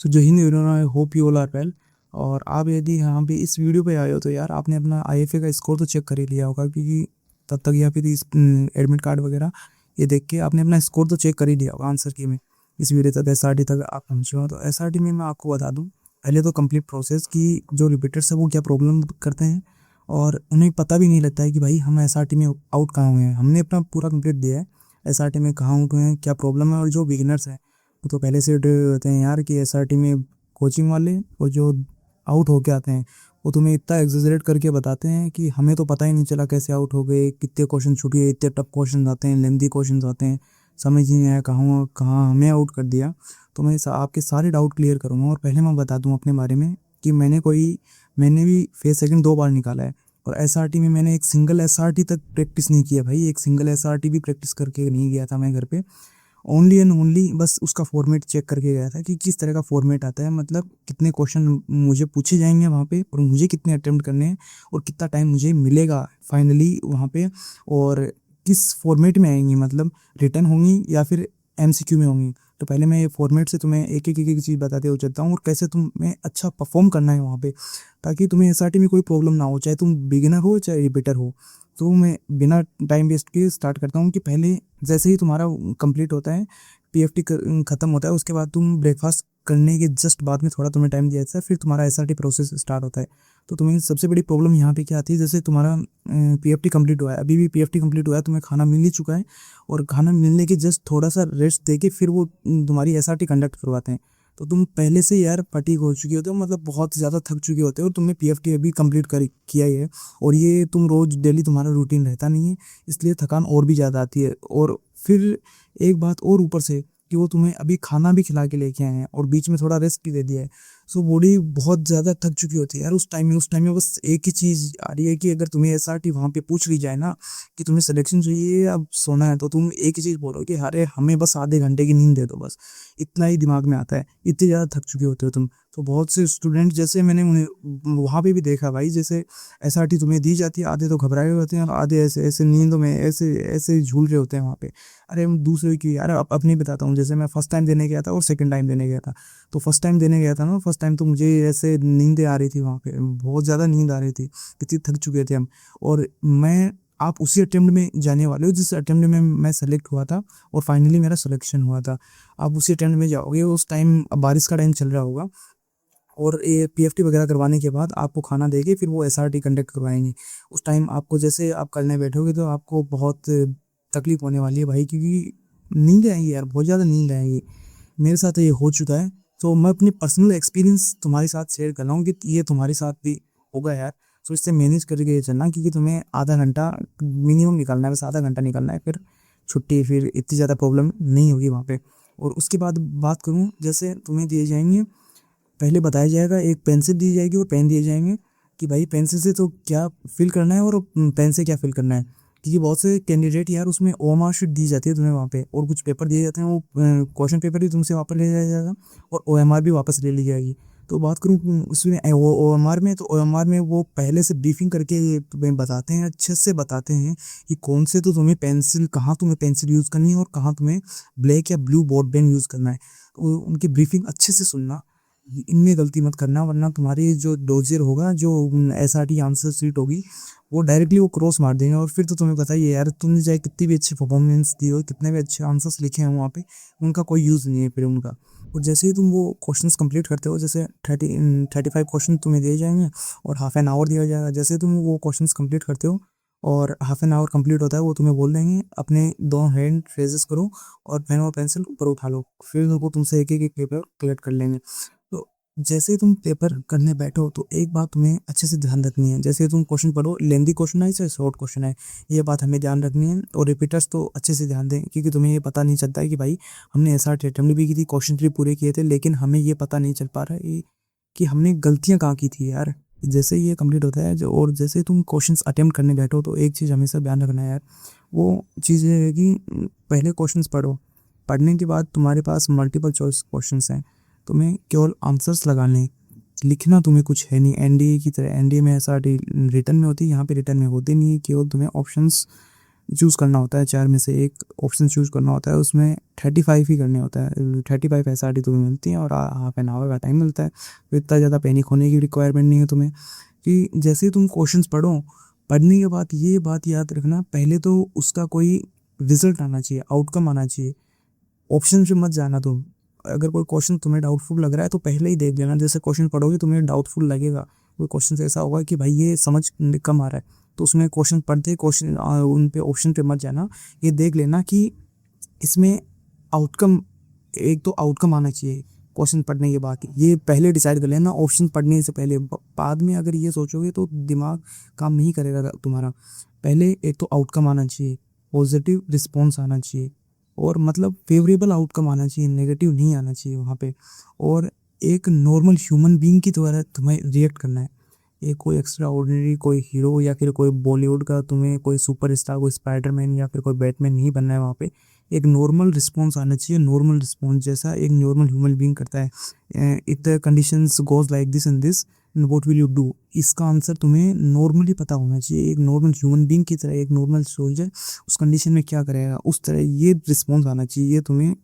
सो जो Hindi video I hope you all are well. और आप यदि यहाँ पे इस वीडियो पे आए हो तो यार आपने अपना आईएफए का स्कोर तो चेक कर ही लिया होगा, क्योंकि तब तक या फिर इस एडमिट कार्ड वगैरह ये देख के आपने अपना स्कोर तो चेक कर ही लिया होगा आंसर की में। इस वीडियो तक एसआरटी तक आप पहुँचे हो तो एसआरटी में मैं आपको बता दूँ पहले तो कंप्लीट प्रोसेस की जो रिपीटर्स है वो क्या प्रॉब्लम करते हैं, और उन्हें पता भी नहीं लगता है कि भाई हम एसआरटी में आउट कहाँ हुए हैं। हमने अपना पूरा कंप्लीट दिया है, एसआरटी में कहाँ आउट हुए हैं, क्या प्रॉब्लम है। और जो बिगिनर्स हैं वो तो पहले से डरे हुए होते हैं यार कि एसआरटी में कोचिंग वाले और जो आउट होके आते हैं वो तुम्हें इतना एग्जेजरेट करके बताते हैं कि हमें तो पता ही नहीं चला कैसे आउट हो गए, कितने क्वेश्चन छूट गए, इतने टफ क्वेश्चन आते हैं, लेंथी क्वेश्चन आते हैं, समझ ही नहीं आया कहाँ कहाँ हमें आउट कर दिया। तो मैं आपके सारे डाउट क्लियर करूँगा। और पहले मैं बता दूँ अपने बारे में कि मैंने भी फेस सेकंड 2 बार निकाला है, और एसआरटी में मैंने एक सिंगल एसआरटी तक प्रैक्टिस नहीं किया भाई, एक सिंगल एसआरटी भी प्रैक्टिस करके नहीं गया था मैं घर पे। ओनली एंड ओनली बस उसका फॉर्मेट चेक करके गया था कि किस तरह का फॉर्मेट आता है, मतलब कितने क्वेश्चन मुझे पूछे जाएंगे वहाँ पे और मुझे कितने अटेम्प्ट करने हैं और कितना टाइम मुझे मिलेगा फाइनली वहाँ पे, और किस फॉर्मेट में आएंगी, मतलब रिटर्न होंगी या फिर एमसीक्यू में होंगी। तो पहले मैं ये फॉर्मेट से तुम्हें एक एक चीज़ बताते हुए चलता हूँ और कैसे तुम्हें अच्छा परफॉर्म करना है वहाँ पे, ताकि तुम्हें एसआरटी में कोई प्रॉब्लम ना हो, चाहे तुम बिगिनर हो चाहे रिपीटर हो। तो मैं बिना टाइम वेस्ट के स्टार्ट करता हूँ कि पहले जैसे ही तुम्हारा कंप्लीट होता है, पीएफटी ख़त्म होता है, उसके बाद तुम ब्रेकफास्ट करने के जस्ट बाद में थोड़ा तुम्हें टाइम दिया जाता है, फिर तुम्हारा एसआरटी प्रोसेस स्टार्ट होता है। तो तुम्हें सबसे बड़ी प्रॉब्लम यहाँ पे क्या आती है, जैसे तुम्हारा पीएफटी कंप्लीट हुआ है, अभी भी पीएफटी कंप्लीट हुआ है, तुम्हें खाना मिल ही चुका है, और खाना मिलने के जस्ट थोड़ा सा रेस्ट दे के फिर वो तुम्हारी एसआरटी कंडक्ट करवाते हैं। तो तुम पहले से यार फटीग हो चुके होते हो, मतलब बहुत ज़्यादा थक चुके होते हो, और तुमने पीएफटी अभी कंप्लीट कर किया ही है, और ये तुम रोज़ डेली तुम्हारा रूटीन रहता नहीं है, इसलिए थकान और भी ज़्यादा आती है। और फिर एक बात और ऊपर से कि वो तुम्हें अभी खाना भी खिला के लेके आए हैं और बीच में थोड़ा रेस्ट भी दे दिया है। सो बॉडी बहुत ज़्यादा थक चुकी होती है यार उस टाइम में बस एक ही चीज़ आ रही है कि अगर तुम्हें एसआरटी वहाँ पे पूछ ली जाए ना कि तुम्हें सिलेक्शन चाहिए अब सोना है, तो तुम एक ही चीज़ बोलो कि अरे हमें बस आधे घंटे की नींद दे दो बस। इतना ही दिमाग में आता है, इतने ज़्यादा थक चुके होते हो तुम। तो बहुत से स्टूडेंट जैसे मैंने उन्हें वहाँ पे भी देखा भाई, जैसे एसआरटी तुम्हें दी जाती है, आधे तो घबराए हुए होते हैं और आधे ऐसे ऐसे नींदों में ऐसे ऐसे झूल रहे होते हैं वहाँ पे। अरे हम दूसरे की यार अपनी बताता हूँ, जैसे मैं फर्स्ट टाइम देने गया था और सेकंड टाइम देने गया था। तो फर्स्ट टाइम देने गया था ना, फर्स्ट टाइम तो मुझे ऐसे नींदें आ रही थी वहाँ पे, बहुत ज़्यादा नींद आ रही थी, इतनी थक चुके थे हम। और मैं आप उसी अटेम्प्ट में जाने वाले हो जिस अटेम्प्ट में मैं सेलेक्ट हुआ था और फाइनली मेरा सिलेक्शन हुआ था। आप उसी अटेम्प्ट में जाओगे, उस टाइम बारिश का टाइम चल रहा होगा, और ये पीएफटी वगैरह करवाने के बाद आपको खाना देके फिर वो एसआरटी कंडक्ट करवाएंगे। उस टाइम आपको जैसे आप करने बैठोगे तो आपको बहुत तकलीफ होने वाली है भाई, क्योंकि नींद आएगी यार, बहुत ज़्यादा नींद आएगी। मेरे साथ ये हो चुका है। तो मैं अपनी पर्सनल एक्सपीरियंस तुम्हारे साथ शेयर कर रहा हूँ कि ये तुम्हारे साथ भी होगा यार। तो इससे मैनेज करके ये चलना, क्योंकि तुम्हें आधा घंटा मिनिमम निकालना है, बस आधा घंटा निकालना है, फिर छुट्टी, फिर इतनी ज़्यादा प्रॉब्लम नहीं होगी वहाँ पे। और उसके बाद बात करूँ, जैसे तुम्हें दिए जाएंगे, पहले बताया जाएगा, एक पेंसिल दी जाएगी और पेन दिए जाएंगे कि भाई पेंसिल से तो क्या फिल करना है और पेन से क्या फिल करना है। क्योंकि बहुत से कैंडिडेट यार उसमें ओएमआर शीट दी जाती है तुम्हें वहाँ पे, और कुछ पेपर दिए जाते हैं, वो क्वेश्चन पेपर भी तुमसे वापस ले जाया जाएगा और ओएमआर भी वापस ले ली जाएगी। तो बात करूँ उसमें ओएमआर में, तो ओएमआर में वो पहले से ब्रीफिंग करके तुम्हें बताते हैं, अच्छे से बताते हैं कि कौन से तो तुम्हें पेंसिल, कहाँ तुम्हें पेंसिल यूज़ करनी है और कहाँ तुम्हें ब्लैक या ब्लू बोर्ड पेन यूज़ करना है। तो उनकी ब्रीफिंग अच्छे से सुनना, इनमें गलती मत करना, वरना तुम्हारी जो डोजियर होगा, जो एसआरटी आंसर शीट होगी, वो डायरेक्टली वो क्रॉस मार देंगे, और फिर तो तुम्हें पता ही है यार, तुमने चाहे कितनी भी अच्छी परफॉर्मेंस दी हो, कितने भी अच्छे आंसर्स लिखे हैं वहाँ पे, उनका कोई यूज़ नहीं है फिर उनका। और जैसे ही तुम वो क्वेश्चंस कंप्लीट करते हो, जैसे 35 क्वेश्चन तुम्हें दिए जाएंगे और हाफ एन आवर दिया जाएगा। जैसे तुम वो क्वेश्चंस कंप्लीट करते हो और हाफ एन आवर कंप्लीट होता है, वो तुम्हें बोल देंगे अपने दोनों हैंड रेजेस करो और पेन और पेंसिल ऊपर उठा लो, फिर वो तुमसे एक एक पेपर कलेक्ट कर लेंगे। तो जैसे ही तुम पेपर करने बैठो तो एक बात तुम्हें अच्छे से ध्यान रखनी है, जैसे तुम क्वेश्चन पढ़ो, लेंदी क्वेश्चन है चाहे शॉर्ट क्वेश्चन है, ये बात हमें ध्यान रखनी है। और रिपीटर्स तो अच्छे से ध्यान दें, क्योंकि तुम्हें ये पता नहीं चलता है कि भाई हमने ऐसा अटेम्प्ट भी की थी, क्वेश्चन भी पूरे किए थे, लेकिन हमें ये पता नहीं चल पा रहा है कि हमने गलतियाँ कहाँ की थी यार। जैसे ही ये कंप्लीट होता है जो, और जैसे तुम क्वेश्चंस अटेम्प्ट करने बैठो तो एक चीज़ हमेशा ध्यान रखना है यार, वो चीज़ ये है कि पहले क्वेश्चंस पढ़ो, पढ़ने के बाद तुम्हारे पास मल्टीपल चॉइस क्वेश्चंस हैं, तुम्हें केवल आंसर्स लगाने, लिखना तुम्हें कुछ है नहीं। एनडीए की तरह, एनडीए में ऐसा रिटर्न में होती है, यहाँ पे रिटर्न में होती नहीं है, केवल तुम्हें ऑप्शंस चूज़ करना होता है, 4 में से एक ऑप्शन चूज़ करना होता है, उसमें 35 ही करने होता है। 35 एसआरटी तुम्हें मिलती हैं और हाफ एन आवर का टाइम मिलता है। तो इतना ज़्यादा पैनिक होने की रिक्वायरमेंट नहीं है तुम्हें, कि जैसे ही तुम क्वेश्चंस पढ़ो, पढ़ने के बाद ये बात याद रखना, पहले तो उसका कोई रिजल्ट आना चाहिए, आउटकम आना चाहिए। ऑप्शन पे मत जाना तुम। अगर कोई क्वेश्चन तुम्हें डाउटफुल लग रहा है तो पहले ही देख लेना। जैसे क्वेश्चन पढ़ोगे तुम्हें डाउटफुल लगेगा, कोई क्वेश्चन ऐसा होगा कि भाई ये समझ कम आ रहा है, तो उसमें क्वेश्चन पढ़ते क्वेश्चन उन पे ऑप्शन पे मत जाना। ये देख लेना कि इसमें आउटकम, एक तो आउटकम आना चाहिए क्वेश्चन पढ़ने के बाद। ये पहले डिसाइड कर लेना ऑप्शन पढ़ने से पहले। बाद में अगर ये सोचोगे तो दिमाग काम नहीं करेगा तुम्हारा। पहले एक तो आउटकम आना चाहिए, पॉजिटिव रिस्पॉन्स आना चाहिए, और मतलब फेवरेबल आउटकम आना चाहिए, नेगेटिव नहीं आना चाहिए वहाँ पे। और एक नॉर्मल ह्यूमन बीइंग की तरह तुम्हें रिएक्ट करना है। ये कोई एक्स्ट्रा ऑर्डिनरी कोई हीरो या फिर कोई बॉलीवुड का तुम्हें कोई सुपरस्टार, कोई स्पाइडरमैन या फिर कोई बैटमैन नहीं बनना है वहाँ पे। एक नॉर्मल रिस्पॉन्स आना चाहिए, नॉर्मल रिस्पॉन्स जैसा एक नॉर्मल ह्यूमन बीइंग करता है। If the conditions goes like this and this, what will you do, इसका आंसर तुम्हें नॉर्मली पता होना चाहिए। एक नॉर्मल ह्यूमन बीइंग की तरह, एक नॉर्मल सोल्जर उस कंडीशन में क्या करेगा उस तरह ये रिस्पॉन्स आना चाहिए, ये तुम्हें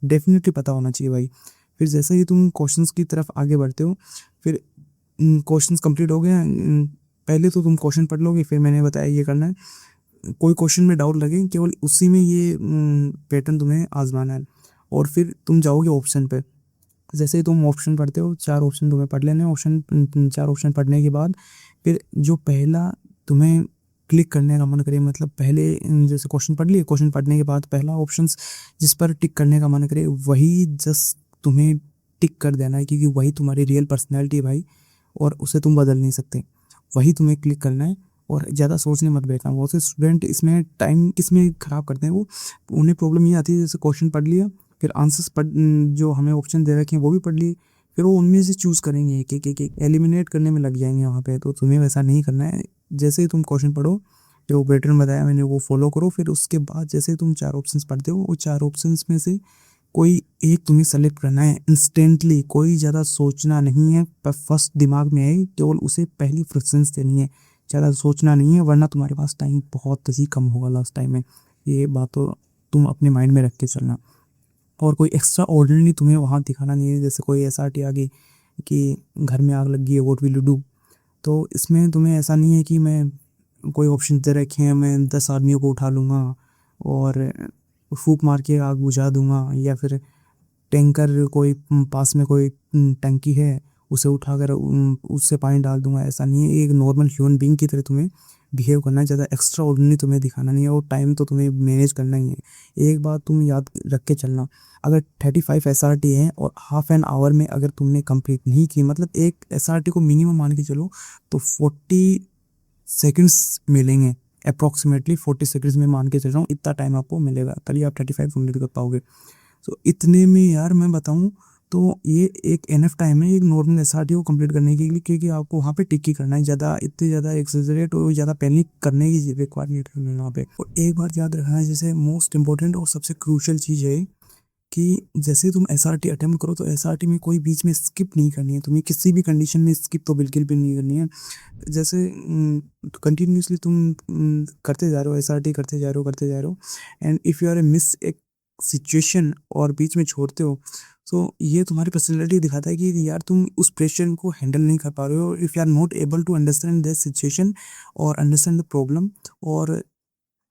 डेफिनेटली पता होना चाहिए भाई। फिर जैसे ही तुम क्वेश्चंस की तरफ आगे बढ़ते हो, फिर क्वेश्चंस कंप्लीट हो गए हैं, पहले तो तुम क्वेश्चन पढ़ लोगे, फिर मैंने बताया ये करना है। कोई क्वेश्चन में डाउट लगे केवल उसी में ये पैटर्न तुम्हें आजमाना है। और फिर तुम जाओगे ऑप्शन पे। जैसे ही तुम ऑप्शन पढ़ते हो, 4 ऑप्शन तुम्हें पढ़ लेने हैं। ऑप्शन 4 ऑप्शन पढ़ने के बाद फिर जो पहला तुम्हें क्लिक करने का मन करे, मतलब पहले जैसे क्वेश्चन पढ़ लिए, क्वेश्चन पढ़ने के बाद पहला ऑप्शन जिस पर टिक करने का मन करे वही जस्ट तुम्हें टिक कर देना है, क्योंकि वही तुम्हारी रियल पर्सनैलिटी है भाई, और उसे तुम बदल नहीं सकते। वही तुम्हें क्लिक करना है और ज़्यादा सोचने मत बैठना। बहुत से स्टूडेंट इसमें टाइम किसमें ख़राब करते हैं, वो उन्हें प्रॉब्लम ये आती है जैसे क्वेश्चन पढ़ लिया, फिर आंसर्स पढ़, जो हमें ऑप्शन दे रखे हैं वो भी पढ़ लिए, फिर वो उनमें से चूज़ करेंगे, एक एक एक एक एलिमिनेट करने में लग जाएंगे वहाँ पे। तो तुम्हें वैसा नहीं करना है। जैसे ही तुम क्वेश्चन पढ़ो, जो पैटर्न बताया मैंने वो फॉलो करो। फिर उसके बाद जैसे ही तुम 4 ऑप्शंस पढ़ते हो, वो 4 ऑप्शंस में से कोई एक तुम्हें सेलेक्ट करना है इंस्टेंटली। कोई ज़्यादा सोचना नहीं है, पर फर्स्ट दिमाग में आए केवल उसे पहली प्रेफरेंस देनी है। ज़्यादा सोचना नहीं है, वरना तुम्हारे पास टाइम बहुत ही कम होगा लास्ट टाइम में। ये बात तो तुम अपने माइंड में रख के चलना। और कोई एक्स्ट्रा ऑर्डिनरी तुम्हें वहाँ दिखाना नहीं है। जैसे कोई एसआरटी आ गई कि घर में आग लग गई है, व्हाट विल यू डू, तो इसमें तुम्हें ऐसा नहीं है कि मैं कोई ऑप्शन दे रखे हैं, मैं 10 आदमियों को उठा लूँगा और फूंक मार के आग बुझा दूंगा, या फिर टैंकर कोई पास में कोई टंकी है उसे उठाकर उससे पानी डाल दूंगा। ऐसा नहीं है। एक नॉर्मल ह्यूमन बीइंग की तरह तुम्हें बिहेव करना है। ज़्यादा एक्स्ट्रा ऑर्डिनरी तुम्हें दिखाना नहीं है, और टाइम तो तुम्हें मैनेज करना ही है। एक बात तुम याद रख के चलना, अगर 35 एसआरटी है और हाफ एन आवर में अगर तुमने कंप्लीट नहीं की, मतलब एक एसआरटी को मिनिमम मान के चलो तो 40 सेकंड्स मिलेंगे। अप्रॉक्सीमेटली 40 सेकंड्स में मान के चल रहा हूँ, इतना टाइम आपको मिलेगा, तभी आप 35 कंप्लीट कर पाओगे। तो इतने में यार मैं बताऊं तो ये एक एनफ टाइम है एक नॉर्मल एसआरटी को कंप्लीट करने के लिए, क्योंकि आपको वहाँ पे टिक ही करना है। ज़्यादा इतने ज़्यादा एक्सेजरेट और ज़्यादा पैनिक करने की रिक्वायरमेंट नहीं है वहाँ पे। और एक बात याद रखना है, जैसे मोस्ट इंपॉर्टेंट और सबसे क्रूशियल चीज़ है कि जैसे तुम एसआरटी अटेम्प्ट करो तो एसआरटी में कोई बीच में स्किप नहीं करनी है तुम्हें, किसी भी कंडीशन में स्किप तो बिल्कुल भी नहीं करनी है। जैसे कंटिन्यूसली तुम करते जा रहे हो, एसआरटी करते जा रहे हो, करते जा रहे हो, and if you are a miss एक सिचुएशन और बीच में छोड़ते हो, तो ये तुम्हारी पर्सनैलिटी दिखाता है कि यार तुम उस प्रेशर को हैंडल नहीं कर पा रहे हो। If you are not able to understand the situation और अंडरस्टैंड द प्रॉब्लम, और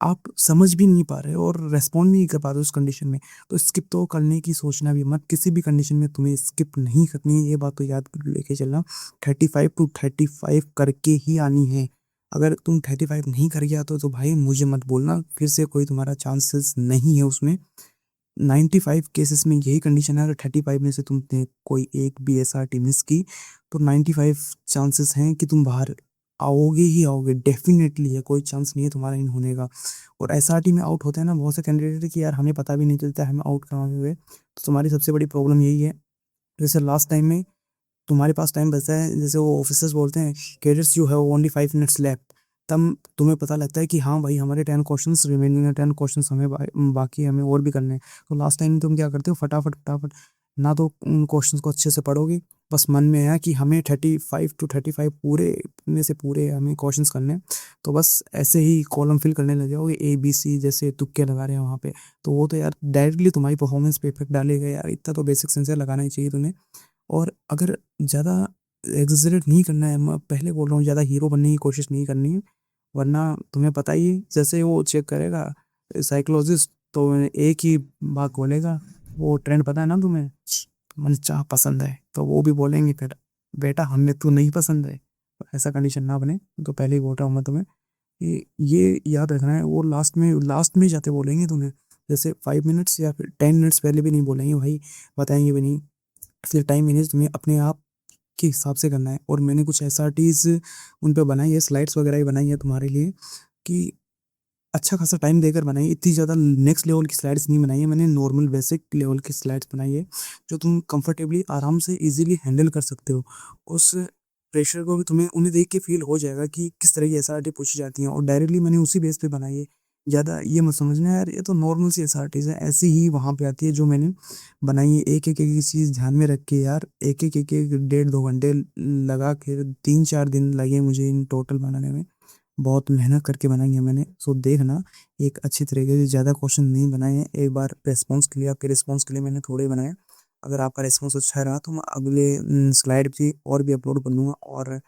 आप समझ भी नहीं पा रहे हो और रेस्पॉन्ड भी नहीं कर पा रहे हो उस कंडीशन में, तो स्किप तो करने की सोचना भी मत। किसी भी कंडीशन में तुम्हें स्किप नहीं करनी है, ये बात तो याद लेके चलना। 35 टू 35 करके ही आनी है। अगर तुम 35 नहीं करके आते हो तो भाई मुझे मत बोलना, फिर से कोई तुम्हारा चांसेस नहीं है उसमें। 95 केसेस में यही कंडीशन है। अगर 35 में से तुमने कोई एक भी एसआरटी मिस की तो 95 चांसेस हैं कि तुम बाहर आओगे ही आओगे, डेफिनेटली है, कोई चांस नहीं है तुम्हारा इन होने का। और एसआरटी में आउट होते हैं ना बहुत से कैंडिडेट कि यार हमें पता भी नहीं चलता हमें आउट कहाँ हुए। तो तुम्हारी सबसे बड़ी प्रॉब्लम यही है। जैसे लास्ट टाइम में तुम्हारे पास टाइम बचता है, जैसे वो ऑफिसर्स बोलते हैं cadets you have only 5 minutes left, तब तुम्हें पता लगता है कि हाँ भाई हमारे 10 क्वेश्चंस रिमेनिंग है, 10 क्वेश्चंस हमें बाकी हमें और भी करने हैं। तो लास्ट टाइम तुम क्या करते हो, फटाफट फटाफट ना तो उन क्वेश्चंस को अच्छे से पढ़ोगे, बस मन में है कि हमें 35 to 35 पूरे में से पूरे हमें क्वेश्चंस करने हैं, तो बस ऐसे ही कॉलम फिल करने लग जाओगे, ए बी सी जैसे तुक्के लगा रहे हैं वहाँ पे। तो वो तो यार डायरेक्टली तुम्हारी परफॉर्मेंस पे इफेक्ट डालेगा यार, इतना तो बेसिक सेंस लगाना ही चाहिए तुम्हें। और अगर ज़्यादा एग्जैजरेट नहीं करना है, मैं पहले बोल रहा हूँ, ज़्यादा हीरो बनने की कोशिश नहीं करनी है, वरना तुम्हें पता ही है जैसे वो चेक करेगा साइकोलॉजिस्ट, तो एक ही बात बोलेगा, वो ट्रेंड पता है ना तुम्हें, मन चाह पसंद है, तो वो भी बोलेंगे फिर बेटा हमने तू नहीं पसंद है। तो ऐसा कंडीशन ना बने, तो पहले ही बोल रहा हूँ मैं तुम्हें कि ये याद रखना है, वो लास्ट में जाते बोलेंगे तुम्हें, जैसे 5 मिनट्स या फिर 10 मिनट्स पहले भी नहीं बोलेंगे भाई, बताएंगे भी नहीं। फिर टाइम मैनेज तुम्हें अपने आप के हिसाब से करना है। और मैंने कुछ एसआरटीज उन पे बनाई है, स्लाइड्स वगैरह ही बनाई है तुम्हारे लिए, कि अच्छा खासा टाइम देकर बनाई है, इतनी ज़्यादा नेक्स्ट लेवल की स्लाइड्स नहीं बनाई है मैंने, नॉर्मल बेसिक लेवल की स्लाइड्स बनाई है, जो तुम कंफर्टेबली आराम से इजीली हैंडल कर सकते हो। उस प्रेशर को भी तुम्हें उन्हें देख के फील हो जाएगा कि किस तरह की एसआरटी पूछी जाती हैं, और डायरेक्टली मैंने उसी बेस पे बनाई है। ज़्यादा ये मत समझना यार, ये तो नॉर्मल सी एसआरटीज है, ऐसी ही वहाँ पे आती है जो मैंने बनाई है, एक एक चीज़ ध्यान में रख के यार, एक एक 1.5 2 घंटे लगा के, 3 4 दिन लगे मुझे इन टोटल बनाने में, बहुत मेहनत करके बनाई है मैंने। सो देखना, एक अच्छी तरीके से ज़्यादा क्वेश्चन नहीं बनाए हैं, एक बार रिस्पॉन्स के लिए, आपके रिस्पॉन्स के लिए मैंने थोड़े बनाए। अगर आपका रिस्पॉन्स अच्छा रहा तो मैं अगले स्लाइड भी और भी अपलोड कर दूंगा, और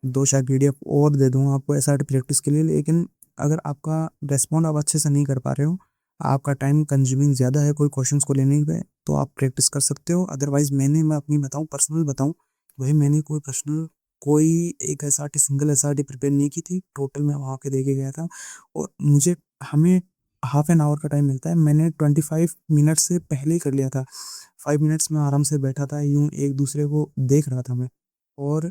2 4 पीडीएफ और दे दूंगा आपको ऐसा प्रैक्टिस के लिए। लेकिन अगर आपका रेस्पॉन्ड आप अच्छे से नहीं कर पा रहे हो, आपका टाइम कंज्यूमिंग ज़्यादा है कोई क्वेश्चंस को लेने पे, तो आप प्रैक्टिस कर सकते हो। अदरवाइज मैं अपनी बताऊँ, पर्सनल बताऊँ, भाई मैंने कोई एक एसआरटी, सिंगल एसआरटी प्रिपेयर नहीं की थी, टोटल मैं वहाँ के दे के गया था। और मुझे हमें हाफ एन आवर का टाइम मिलता है, मैंने 25 मिनट से पहले ही कर लिया था। 5 मिनट्स में आराम से बैठा था, यूं एक दूसरे को देख रहा था मैं। और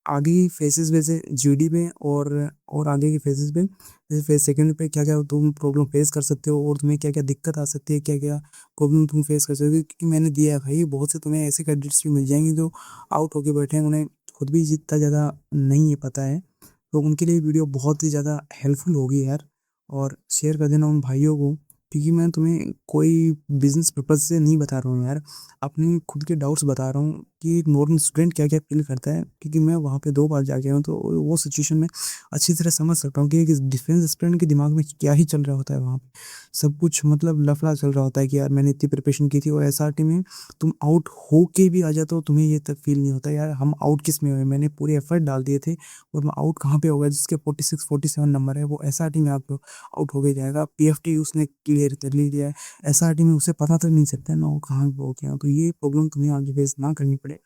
आगे की फेजेस वैसे जीडी में, और आगे की फेजेस में, जैसे फेज सेकंड पे क्या क्या तुम प्रॉब्लम फेस कर सकते हो, और तुम्हें क्या क्या दिक्कत आ सकती है, क्या क्या प्रॉब्लम तुम फेस कर सकते हो, क्योंकि मैंने दिया है भाई, बहुत से तुम्हें ऐसे कैंडिडेट्स भी मिल जाएंगे जो आउट होके बैठे हैं, उन्हें खुद भी जितना ज़्यादा नहीं है पता है, तो उनके लिए वीडियो बहुत ही ज़्यादा हेल्पफुल होगी यार। और शेयर कर देना उन भाइयों को, क्योंकि मैं तुम्हें कोई बिजनेस पर्पज से नहीं बता रहा हूँ यार, अपनी खुद के डाउट्स बता रहा हूँ कि एक नॉर्मल स्टूडेंट क्या क्या फील करता है, क्योंकि मैं वहाँ पे 2 बार जाके आया हूँ, तो वो सिचुएशन में अच्छी तरह समझ सकता हूँ कि एक डिफेंस एस्पिरेंट के दिमाग में क्या ही चल रहा होता है वहाँ पे। सब कुछ मतलब लफड़ा चल रहा होता है कि यार मैंने इतनी प्रिपरेशन की थी, और एसआरटी में तुम आउट हो के भी आ जाते हो, तुम्हें ये तक फील नहीं होता यार हम आउट किस में हुए, मैंने पूरे एफर्ट डाल दिए थे, और मैं आउट कहाँ पे हो गया, जिसके 46 47 नंबर है वो एसआरटी में आप आउट हो गया जाएगा, पीएफटी उसने क्लियर कर लिया है, एसआरटी में उसे पता तक नहीं चलता है ना वो कहाँ पे हो गया। तो ये प्रॉब्लम तुम्हें आगे फेस ना करनी पड़े,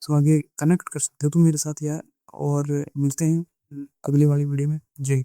सो आगे कनेक्ट कर सकते हो तुम मेरे साथ यार, और मिलते हैं अगली वाली वीडियो में। जय